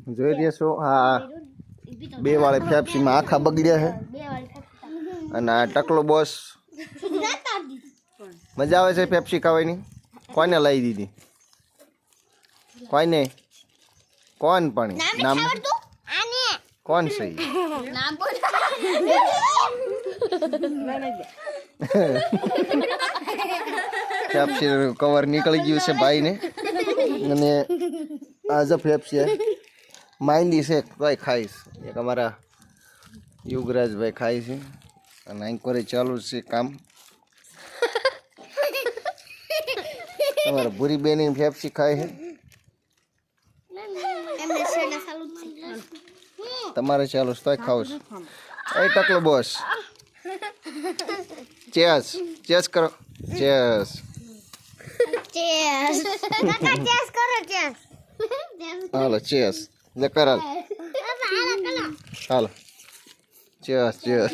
જોઈ રહ્યા છો હા 2 વાળી પેપ્સીમાં આખા બગડ્યા છે અને આ ટકલો બોસ મજા આવે છે પેપ્સી ખાવાની કોને લઈ દીધી કોઈને કોણ પણ નામ કોણ છે પેપ્સી કવર નીકળી ગયું છે ભાઈને અને આજ પેપ્સી માંદી છે તોય ખાઈશ એક અમારા યુગરાજભાઈ ખાય છે અને અહીં કરે ચાલુ છે કામ તમારા ભૂરી બેની પેપ્સી ખાય છે તમારે ચાલુ તોય ખાવ છો એ ટકલો બોસ ચેસ ચેસ કરો ચેસ હાલો ચેસ લે કરાલ હાલો ચેસ ચેસ